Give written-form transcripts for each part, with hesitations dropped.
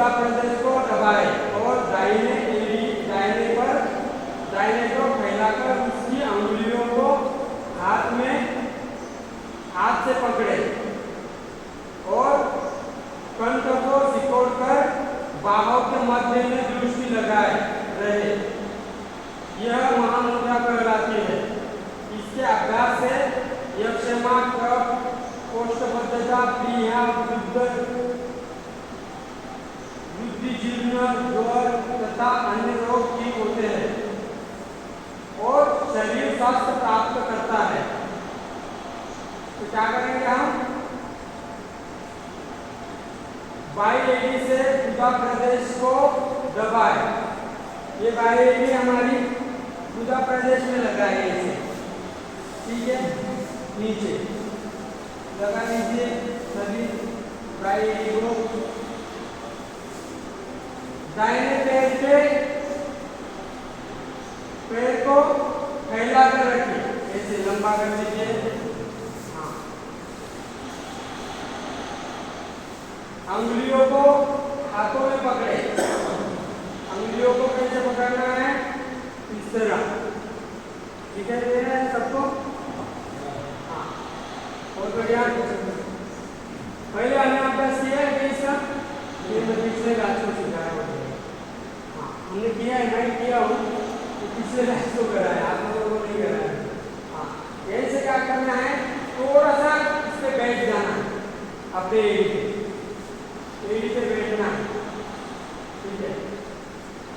गुदा प्रदेश को दबाए और दाहिने तरफ फैलाकर उसकी अंगुलियों को हाथ से पकड़े और कंठ को सिकोड़कर बाहों के मध्य में दृष्टि लगाए रहे। यह महामुद्रा कहलाती है। इसके अभ्यास से यक्षमा, कफ, कोष्ठबद्धता, प्लीहा, बुद्धिजीर्ण, ज्वर तथा अन्य रोग ठीक होते हैं और शरीर स्वास्थ्य प्राप्त करता है। तो क्या करेंगे हम? बाई एड़ी से गुदा प्रदेश को दबाए। ये बाई एड़ी हमारी गुदा प्रदेश में लगाएंगे इसे, ठीक है। नीचे लगा लीजिए सभी बाई एड़ी को। दाहिने पैर को फैला कर रखिए, ऐसे लंबा कर लीजिए। हाँ, अंगुलियों को हाथों में पकड़े। अंगुलियों को कैसे पकड़ना है? इस तरह। दिखाई दे रहा है सबको? हाँ, बहुत बढ़िया। पहले हमने अभ्यास किया है कि इसका पिछले बैच को सिखाया हुआ है। हाँ, हमने किया है, नहीं किया हो तो पिछले बैच को कराया, आप लोगों को नहीं कराया। हाँ, ऐसे क्या करना है? थोड़ा सा इस पे बैठ जाना, अपने एड़ी पे बैठना, ठीक है।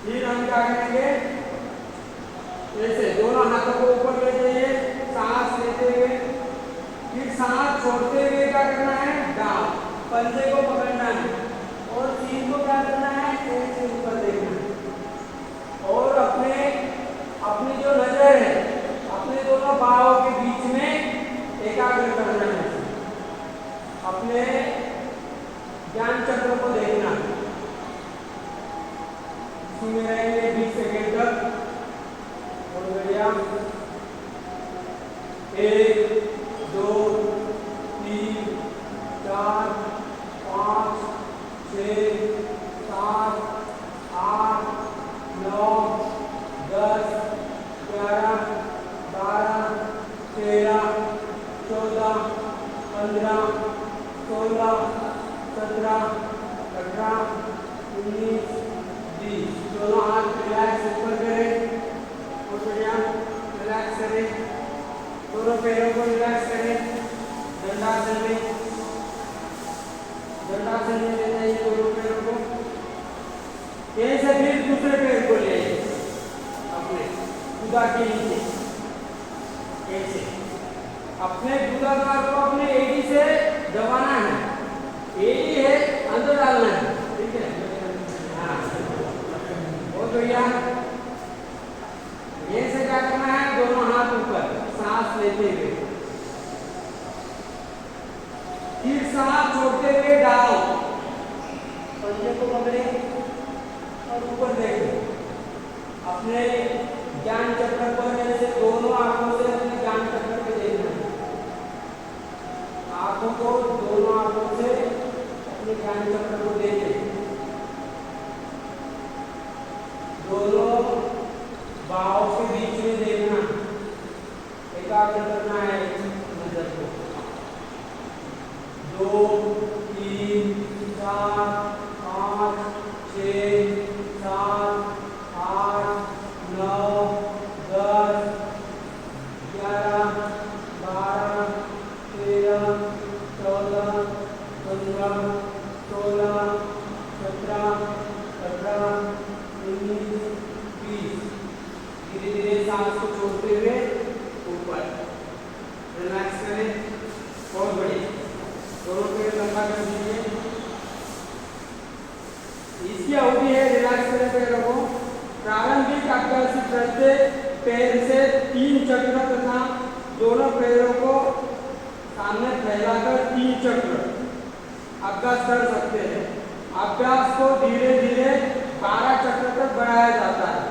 फिर हम क्या करेंगे? ऐसे दोनों हाथों को ऊपर ले जाइए, सांस लेते हुए, फिर सांस छोड़ते हुए क्या करना है? डाउन, पंजे को पकड़ना है और सीन को क्या करना है? ऐसे ऊपर देखना है और अपनी जो नजर है अपने दोनों बाहों के बीच में एकाग्र करना है। अपने ज्ञान चक्र को देखना। इसमें रहेंगे 20 सेकेंड तक। और बढ़िया। 1 2 3 4 5 6 7 8 9 10 11 12 13 14 15 16 17 18 19 20। दोनों हाथ रिलैक्स ऊपर करें और बढ़िया रिलैक्स करें। दोनों पैरों को रिलैक्स करें। दंडासन में ले जाइए दोनों पैरों को। ऐसे फिर दूसरे पैर को ले आइए अपने गुदा के नीचे। ऐसे अपने गुदा द्वार को अपने एड़ी से दबाना है। एड़ी है अंदर डालना है, ठीक है। हाँ, बहुत बढ़िया। ऐसे क्या करना है? दोनों हाथ ऊपर, सांस लेते हुए, फिर सांस छोड़ते हुए डाउन, पंजे को पकड़े और ऊपर देखें। अपने ज्ञान चक्र पर ऐसे दोनों आंखों से अपने ज्ञान चक्र पे देखना है। आंखों को दोनों आंखों से अपने ज्ञान चक्र को देखें। दोनों बाहों के बीच में देखना, एकाग्र करना है नजर को। 2 3 4 5 6 7 8 9 10 11 12 13 14 15 16 17 18 19 20। धीरे धीरे सांस को छोड़ते हुए ऊपर रिलैक्स करें। बहुत बढ़िया। दोनों पैर लंबा कर दीजिए। इसकी अवधि है रिलैक्स करें पैरों को। प्रारंभिक अभ्यास प्रत्येक पैर से 3 चक्र तथा दोनों पैरों को सामने फैलाकर 3 चक्र अभ्यास कर सकते हैं। अभ्यास को धीरे धीरे 12 चक्र तक बढ़ाया जाता है।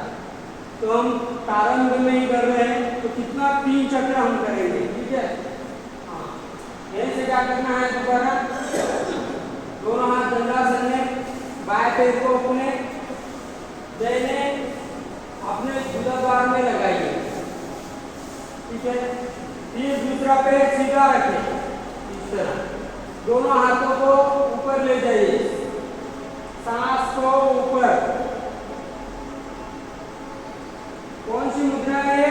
तो हम प्रारंभ में ही कर रहे हैं तो कितना 3 चक्र हम करेंगे, ठीक है। हाँ, ऐसे क्या करना है? दोबारा दोनों हाथ दंडासन में बाएं पैर को अपने दाहिने अपने गुदाद्वार में लगाइए। ठीक है, फिर दूसरा पैर सीधा रखें इस तरह, दोनों हाथों को ऊपर ले जाइए, सांस को ऊपर। कौन सी मुद्रा है?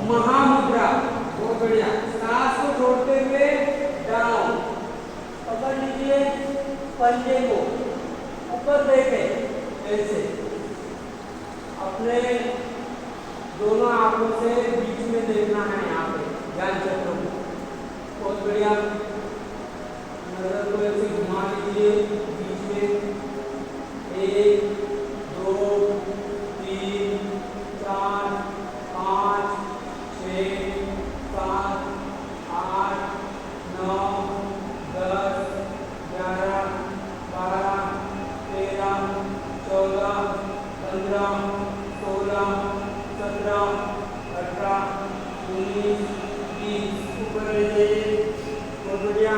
महामुद्रा। बहुत बढ़िया। सांस को छोड़ते हुए डाउन, पकड़ लीजिए पंजे को, ऊपर देखें ऐसे, अपने दोनों आंखों से बीच में देखना है, यहाँ पे ध्यान चक्र को। बहुत बढ़िया। नजर को ऐसे घुमा लीजिए बीच में, 1 2 3 4 5 6 7 8 9 10 11 12 13 14 15 16 17 18 19 20। ऊपर ले जाइए। बहुत बढ़िया।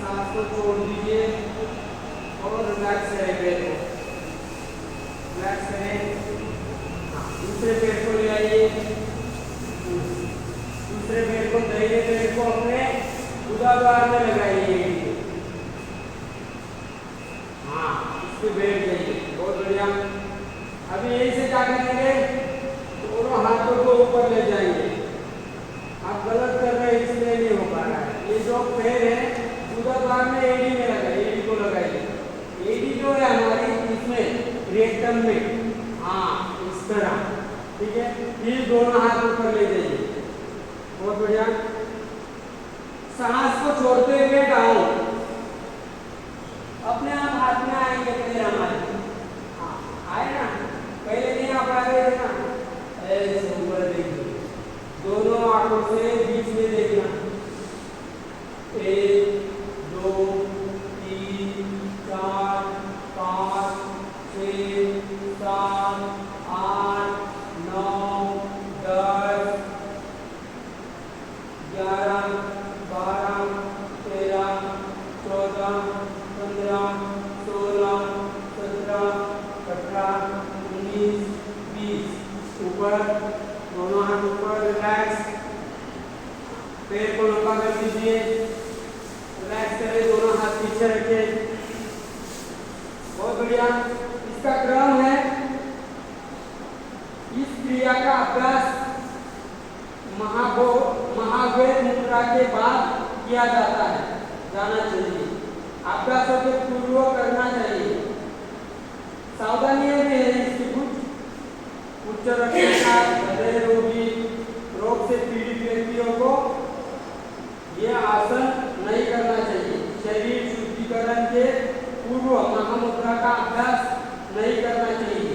सांस को छोड़ दीजिए और रिलैक्स करें पैर को, रिलैक्स करें। दूसरे पैर को ले आइए, दूसरे पैर को, दाहिने पैर को अपने गुदाद्वार में लगाइए। हाँ, इस पे बैठ जाइए। बहुत बढ़िया। अभी यही से क्या करेंगे, दोनों हाथों को ऊपर ले जाएंगे। आप गलत कर रहे हैं इसलिए नहीं हो पा रहा है। ये जो पैर है गुदाद्वार में एडी में लगाइए, एडी को लगाइए। एडी जो है हमारी इसमें रेक्टम में, हाँ इस तरह। ठीक है, फिर दोनों हाथ ऊपर ले जाइए। बहुत बढ़िया। सांस को छोड़ते हुए डाउन, अपने आप हाथ में आएंगे पैर हमारे। हाँ आए ना, पहले नहीं आप आ रहे थे ना, ऐसे ऊपर देखिए, दोनों आंखों से बीच में देखना। 1 2 3 4 5 6 7 8 9 10 11 12 13 14 15 16 17 18 19 20। ऊपर, दोनों हाथ ऊपर, रिलैक्स। पैर को लंबा कर दीजिए, रिलैक्स करें, दोनों हाथ पीछे रखें। बहुत बढ़िया। इसका क्रम है, इस क्रिया का अभ्यास महाभेद मुद्रा के बाद किया जाता है, जाना चाहिए। अभ्यासों के पूर्व करना चाहिए। सावधानियां भी है इसकी कुछ। उच्च रक्तचाप, हृदय रोगी, रोग से पीड़ित व्यक्तियों को यह आसन नहीं करना चाहिए। शरीर शुद्धिकरण के पूर्व महामुद्रा का अभ्यास नहीं करना चाहिए।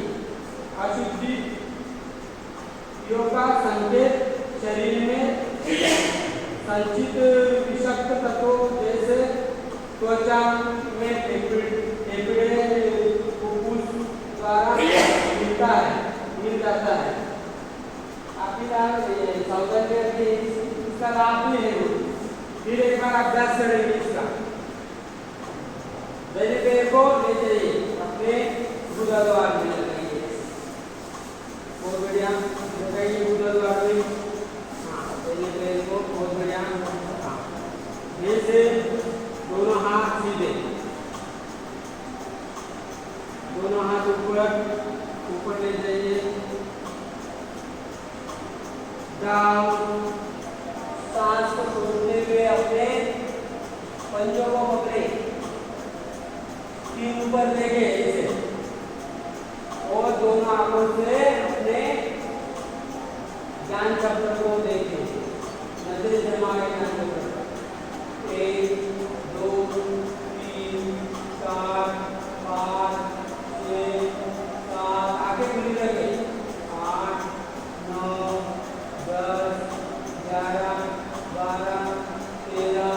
अशुद्धि का संकेत शरीर में संचित विषाक्त तत्वों जैसे त्वचा में द्वारा मिल जाता है। आपकी सावधानी इसका लाभ भी है। फिर एक बार अभ्यास करेंगे इसका। दाहिने पैर को ले जाइए, अपने गुदाद्वार में लगाइए। बहुत बढ़िया, लगाइए गुदाद्वार में। हाँ, दाहिने पैर को बहुत बढ़िया। हाँ, ये से दोनों हाथ सीधे, दोनों हाथ ऊपर ले जाइए। डाउन, सांस को छोड़ते हुए अपने पंजों को पकड़े, तीन ऊपर लेके ऐसे, और दोनों आंखों से अपने ज्ञान चक्र को देखें, नजरें जमाए ज्ञान चक्र। 1 2 3 4 5 6 7, आगे खुली रखे। 8 9 10 11 12 13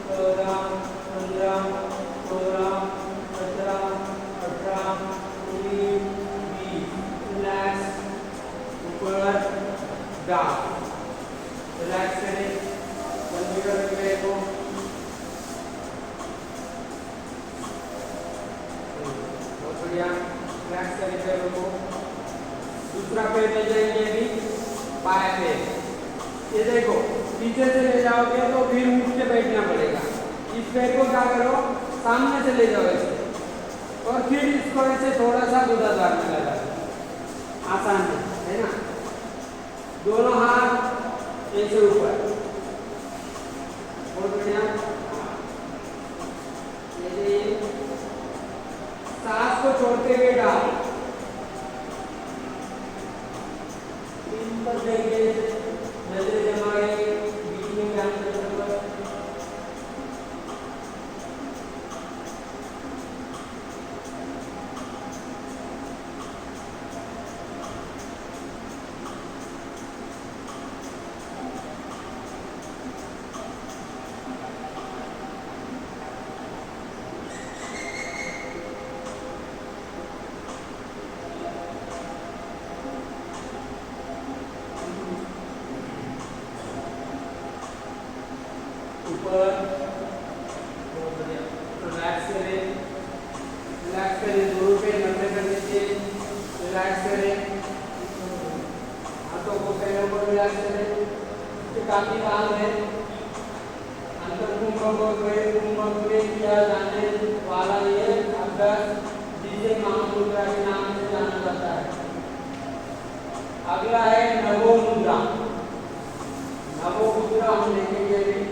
14 15 16 17 18 19 20। रिलैक्स, ऊपर डाउन, रिलैक्स करें, बंद कर को। दूसरा पैर ले जाएंगे अभी, बाया पैर। ये देखो पीछे से ले जाओगे तो फिर उठ के बैठना पड़ेगा। इस पैर को क्या करो, सामने से ले जाओ ऐसे, और फिर इसको ऐसे थोड़ा सा गुदाद्वार में लगा दो, आसान है ना। दोनों हाथ ऐसे ऊपर, बहुत बढ़िया। ये सांस को छोड़ते हुए डाल, पर देंगे, नजरें जमाए, बीच में ध्यान रखना। ऊपर रिलैक्स करें, रिलैक्स करें, दोनों पे नब्बे कर नीचे, रिलैक्स करें, हाथों को पैरों को रिलैक्स करें। काफी काम है, अंतर कुंभक और बहिर् कुंभक में किया जाने वाला ये अभ्यास जिसे महामुद्रा के नाम से जाना जाता है। अगला है नभो मुद्रा। नभो मुद्रा हम देखेंगे अभी।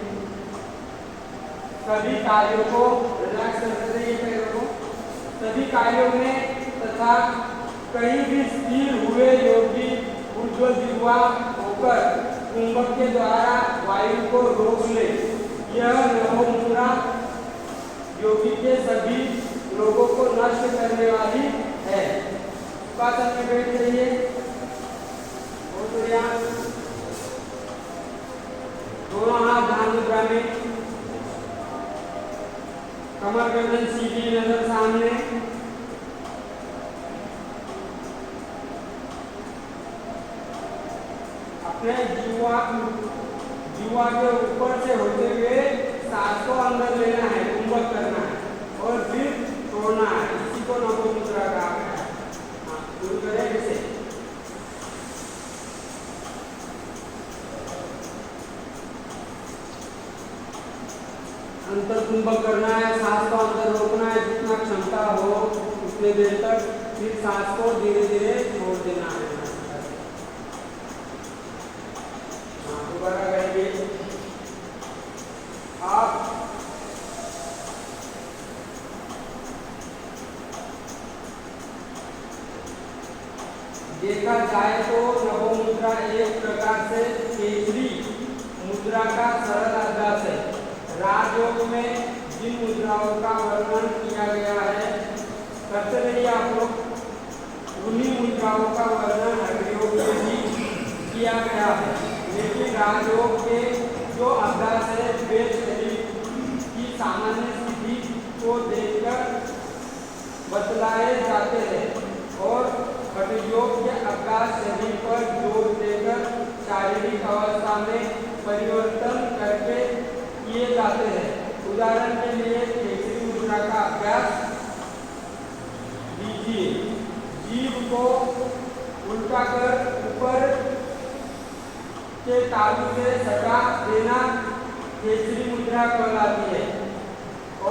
सभी कार्यों को रिलैक्स करते रहिए पैरों को, सभी कार्यों में तथा कहीं भी स्थिर हुए योगी उज्ज्वल जिह्वा होकर कुंभक के द्वारा वायु को रोक ले। यह नभो मुद्रा योगी के सभी रोगों को नष्ट करने वाली है। आसन में बैठ जाइए, बहुत बढ़िया। दोनों हाथ ध्यान मुद्रा में, कमर गर्दन सीधी, नजर सामने। अपने जीवा के ऊपर से होते हुए सांस को अंदर लेना है, कुंभक करना है और फिर छोड़ना है। इसी को नभो मुद्रा कहा है। शुरू करें इसे। अंतर कुंभक करना है, सांस को अंदर रोकना है जितना क्षमता हो उतने देर तक, फिर सांस को धीरे धीरे छोड़ देना है। दोबारा करेंगे आप। देखा जाए तो नभो मुद्रा एक प्रकार से केसरी मुद्रा का सरल अभ्यास है। राजयोग में जिन मुद्राओं का वर्णन किया गया है, करते रहिए आप लोग, उन्हीं मुद्राओं का वर्णन हठयोग में भी किया गया है। लेकिन राजयोग के जो अभ्यास है वे शरीर की सामान्य स्थिति को देखकर बतलाए जाते हैं और हठयोग के अभ्यास शरीर पर जोर देकर शारीरिक अवस्था में परिवर्तन करके किए जाते हैं। उदाहरण के लिए केसरी मुद्रा का अभ्यास लीजिए। जीभ को उल्टा कर ऊपर के तालू से सटा देना केसरी मुद्रा कहलाती है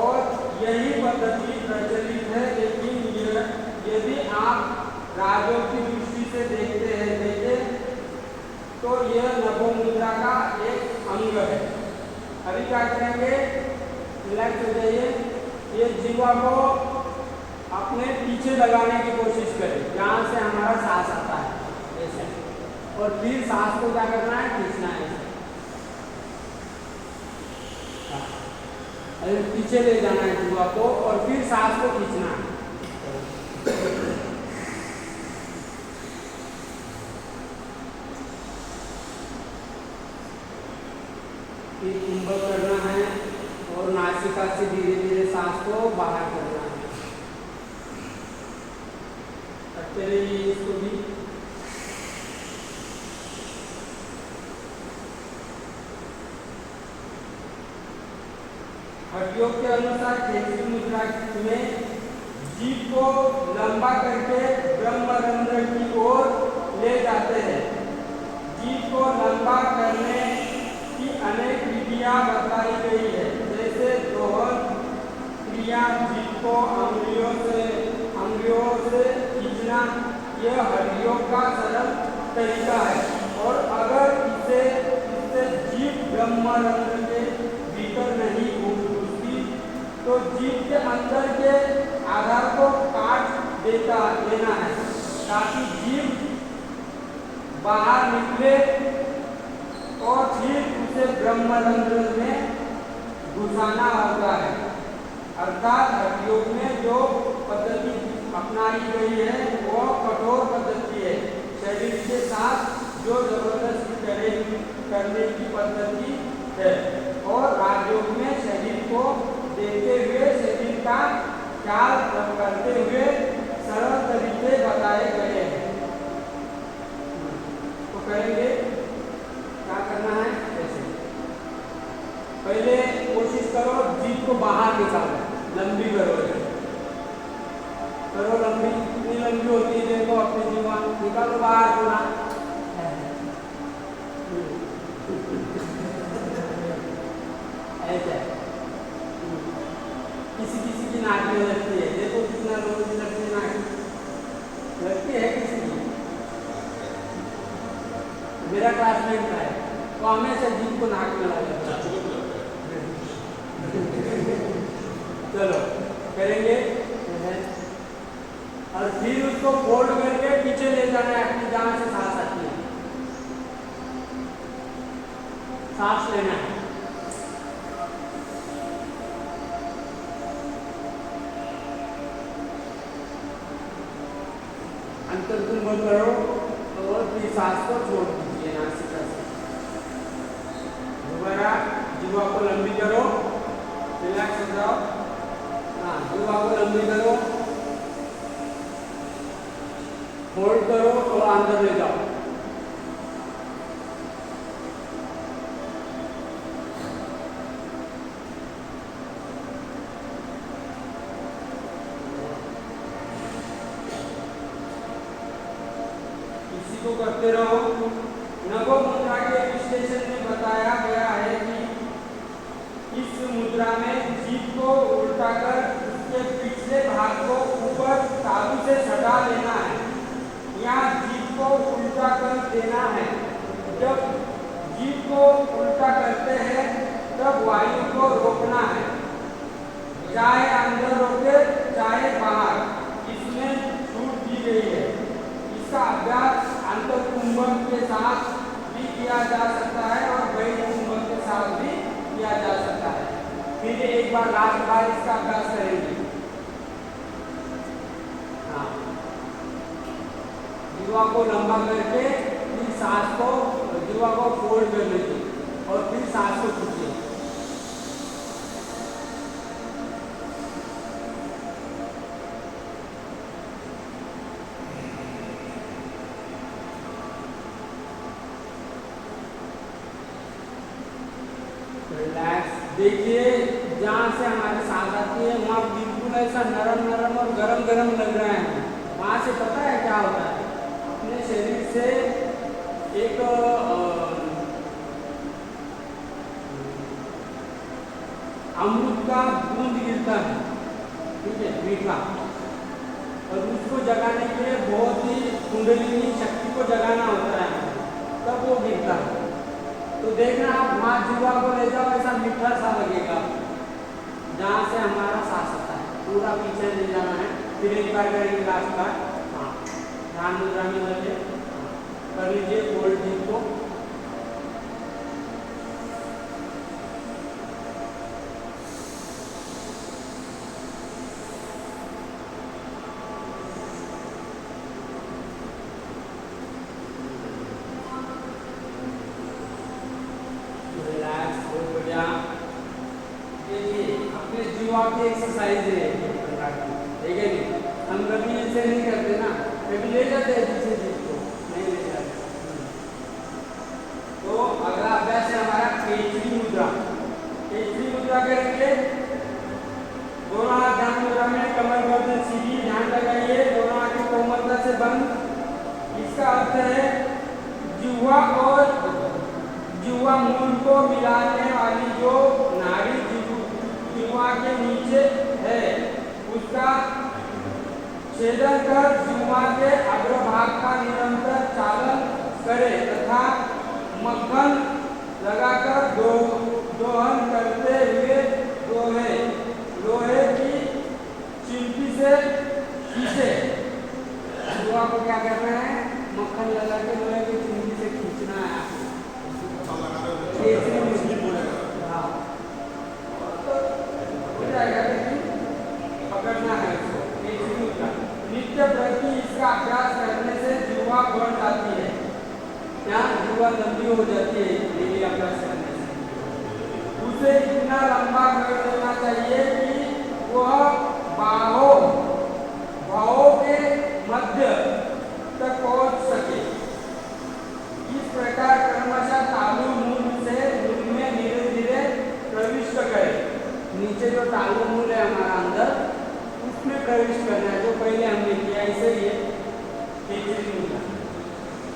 और यही पद्धति प्रचलित है। लेकिन यदि आप राजयोग की दृष्टि से देखते हैं तो यह नभो मुद्रा का एक अंग है। अभी क्या करेंगे, रिलैक्स हो जाइए। ये जीवा को अपने पीछे लगाने की कोशिश करें जहाँ से हमारा सांस आता है ऐसे, और फिर सांस को क्या करना है, खींचना है ऐसे। पीछे ले जाना है जीवा को और फिर सांस को खींचना है। फिर कुंभक करना है और नासिका से धीरे धीरे सांस को बाहर करना है। करते रहिए इसको भी। हठयोग के अनुसार केसरी मुद्रा में जीभ को लंबा करके ब्रह्मरंध्र की ओर ले जीभ को लंबा करने की अनेक विधियां बताई गई है, जैसे दोहन क्रिया, जीभ को अंगुलियों से खींचना। यह हड्डियों का सरल तरीका है। और अगर इससे जीभ ब्रह्मरंध्र के भीतर नहीं घुसती तो जीभ के अंदर के आधार को काट देना है ताकि जीभ बाहर निकले और फिर उसे ब्रह्मरंध्र में घुसाना होता है। अर्थात हड्डियों में जो पद्धति अपनाई गई है वो कठोर पद्धति है। शरीर के साथ जो जबरदस्ती करने की पद्धति है और राजयोग में शरीर को देखते हुए शरीर का ख्याल करते हुए सरल तरीके बताए गए हैं। तो करेंगे क्या करना है, ऐसे पहले कोशिश करो जीभ को बाहर निकालो, लंबी करो लंबी, इतनी लंबी होती है देखो अपनी जीवन निकालो बाहर पूरा। ऐसा किसी की नाक में लगती है, देखो कितना लोगों की लगती है, नाक लगती है किसी की। मेरा क्लासमेट है तो हमेशा जीभ को नाक में लगा। चलो करेंगे और फिर उसको फोल्ड करके पीछे ले जाना है अपनी जहां से सांस आती है, सांस लेना है। अंतर तुम बंद करो और फिर सांस को छोड़ दीजिए नासिका से। दोबारा जीवा को लंबी करो, रिलैक्स हो जाओ। हाँ, जीवा को लंबी करो, होल्ड करो और अंदर ले जाओ। इसी को करते रहो। नभो मुद्रा के विश्लेषण में बताया गया है कि इस मुद्रा में जीभ को उल्टाकर उसके पिछले भाग को ऊपर तालू से सटा लेना है। यहाँ जीभ को उल्टा कर देना है। जब जीभ को उल्टा करते हैं तब वायु को रोकना है, चाहे अंदर रोके चाहे बाहर, इसमें छूट दी गई है। इसका अभ्यास अंतर्कुंभक के साथ भी किया जा सकता है और बहिर्कुंभक के साथ भी किया जा सकता है। फिर एक बार लास्ट बार इसका अभ्यास करेंगे। हाँ, जीवा को लंबा करके फिर सांस को, जीवा को फोल्ड कर लीजिए और फिर सांस को खींचिए। रिलैक्स। देखिए जहाँ से हमारे सांस आती है वहाँ बिल्कुल ऐसा नरम नरम और गरम गरम लग रहा है। वहाँ से पता है क्या होता है, अपने शरीर से एक अमृत का बूंद गिरता है, ठीक है, मीठा, और उसको जगाने के लिए बहुत ही कुंडलिनी शक्ति को जगाना होता है, तब वो गिरता है। तो देखना आप वहाँ जीवा को ले जाओ, ऐसा मीठा सा लगेगा जहाँ से हमारा सांस आता है। पूरा पीछे ले जाना है। फिर एक बार करेंगे लास्ट बार। हाँ, ध्यान मुद्रा में लगे कर लीजिए फोल्ड जीभ को। की एक्सरसाइज है ठीक है नहीं, हम कभी ऐसे नहीं करते ना, कभी ले जाते हैं दूसरे चीज को नहीं ले जाते। तो अगला अभ्यास है हमारा केचरी मुद्रा। केचरी मुद्रा करेंगे, दोनों हाथ ध्यान मुद्रा में, कमर गर्दन सीधी, ध्यान लगाइए, दोनों आंखें कोमलता से बंद। इसका अर्थ है जिह्वा और जिह्वा मूल को मिलाने वाली जो नाड़ी जिह्वा के नीचे है उसका छेदन कर जिह्वा के अग्रभाग का निरंतर चालन करे तथा मक्खन लगाकर दोहन करते हुए लोहे की चिमटी से खींचे। जिह्वा को क्या करना है? मक्खन लगा के लोहे की चिमटी से खींचना है। हाँ, तो हो जाएगा, लेकिन पकड़ना है उसको। नित्य प्रति इसका अभ्यास करने से जिह्वा बढ़ जाती है, यहाँ जिह्वा लंबी हो जाती है डेली अभ्यास करने से। उसे इतना लंबा कर देना चाहिए कि वह बाहों के मध्य तक पहुंच सके। इस प्रकार क्रमशः तालु मूल से मूल में धीरे धीरे प्रविष्ट करे। नीचे जो तालु मूल है हमारा अंदर, उसमें प्रविष्ट करना है, जो पहले हमने किया ऐसे ही है खेचरी मुद्रा।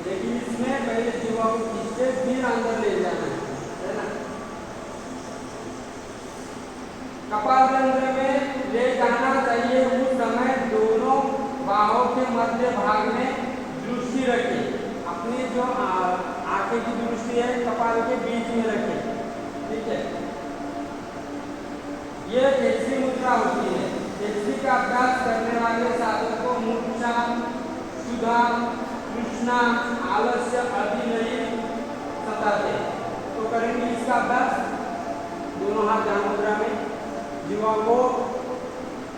लेकिन इसमें पहले जिह्वा को खींच के फिर अंदर ले जाना है ना। कपालरंध्र में ले जाना चाहिए। उस समय दोनों बाहों के मध्य भाग में दृष्टि रखें। अपनी जो आंखें की दृष्टि है कपाल के बीच में रखें, ठीक है। यह खेचरी मुद्रा होती है। खेचरी का अभ्यास करने वाले साधक को मूर्छा, क्षुधा, तृष्णा, आलस्य आदि नहीं सताते। तो करेंगे इसका अभ्यास। दोनों हाथ ध्यान मुद्रा में, जिह्वा को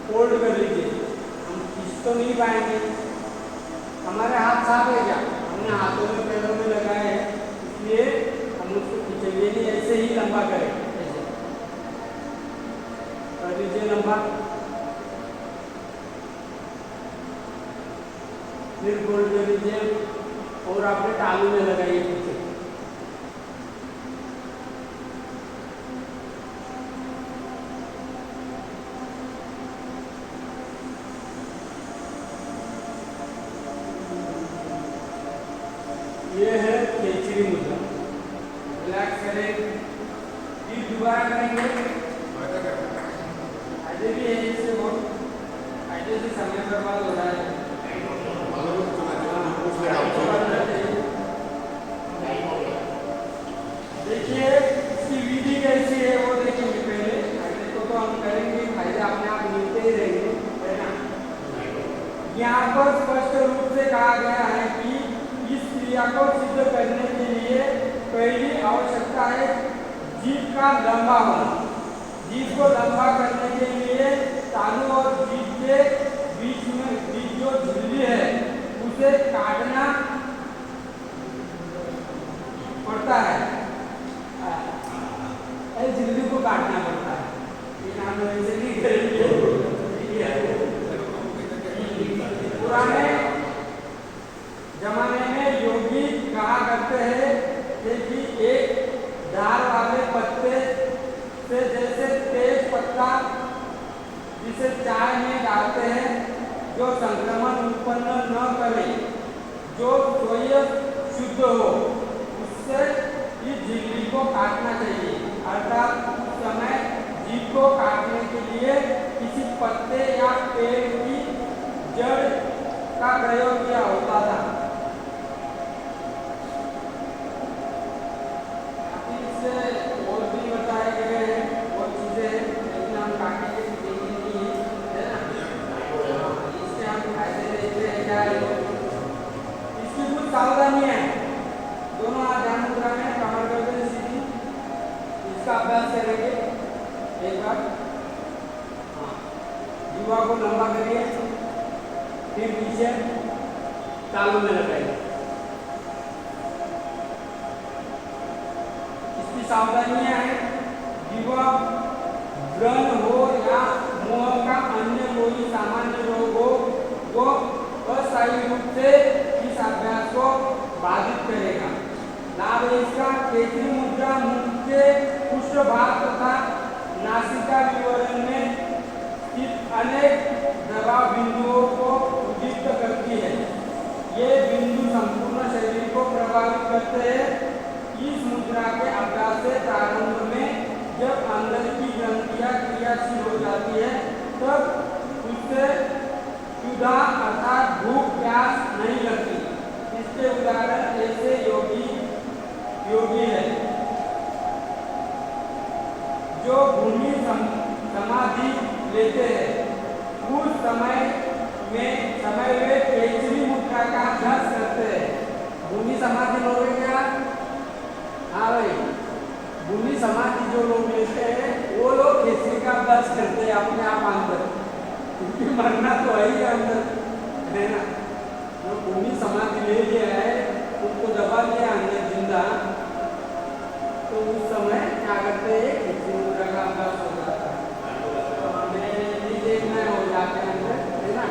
फोल्ड कर लीजिए। हम खींच तो नहीं पाएंगे, हमारे हाथ साफ है क्या? हमने हाथों में पैरों में लगाए हैं, इसलिए हम उसको खींचेंगे नहीं, ऐसे ही लंबा करें। ऐसे कर लीजिए लंबा, फिर फोल्ड कर लीजिए और अपने तालू में लगाइए पीछे। ये है खेचरी मुद्रा। रिलैक्स करें, फिर दोबारा करेंगे। फायदे भी है इससे, बहुत फायदे से समय बर्बाद हो रहा है। देखिए इसकी विधि कैसी है वो देखेंगे पहले। फायदे को तो हम करेंगे, फायदे अपने आप मिलते ही रहेंगे, है ना। यहाँ पर स्पष्ट रूप से कहा गया है कि इस क्रिया को सिद्ध करने के लिए पहली आवश्यकता है जीभ का लंबा होना। जीभ को लंबा करने के लिए तालु और जीभ के बीच जो झिल्ली है उसे काटना पड़ता है। झिल्ली को काटना पड़ता है, लेकिन हम ऐसे नहीं करेंगे। पुराने जमाने में योगी कहा करते हैं कि एक धार वाले पत्ते से, जैसे तेज पत्ता जिसे चाय में डालते हैं, जो संक्रमण उत्पन्न न करे, जो स्वयं शुद्ध हो, उससे इस झिल्ली को काटना चाहिए। अर्थात उस समय जीभ को काटने के लिए किसी पत्ते या पेड़ की जड़ का प्रयोग किया होता था। और भी बताए गए हैं बहुत चीजें, लेकिन हम काटेंगे देखेंगे नहीं, है ना। इससे हम फायदे देखते हैं क्या है। इसकी कुछ सावधानी है। दोनों हाथ ध्यान मुद्रा में, कमर गर्दन सीधी। इसका अभ्यास करेंगे एक बार। हाँ, जिह्वा को लंबा करिए, फिर पीछे तालू में लगाइए। सावधानियां हैं। जिह्वा व्रण हो या मोह का अन्य कोई सामान्य रोग हो, वो अस्थायी रूप से इस अभ्यास को बाधित करेगा। लाभ इसका खेचरी मुद्रा मुख के पृष्ठभाग तथा नासिका विवरण में स्थित अनेक दबाव बिंदुओं को उद्दीप्त करती है। ये बिंदु संपूर्ण शरीर को प्रभावित करते क्षुधा अर्थात भूख प्यास नहीं लगती। इसके उदाहरण ऐसे योगी है जो भूमि समाधि लेते हैं। उस समय वे केसरी मुद्रा का अभ्यास करते हैं। भूमि समाधि लोग क्या? हाँ भाई, भूमि समाधि जो लोग लेते हैं वो लोग केसरी का अभ्यास करते हैं अपने आप अंदर, क्योंकि मरना तो है ही अंदर, है ना। जो भूमि समाधि ले लिया है उसको दबा लिया अंदर जिंदा, तो उस समय क्या करते हैं? केसरी मुद्रा का अभ्यास हो जाता है। तो हमें ये देखना हो जाते हैं अंदर, है ना।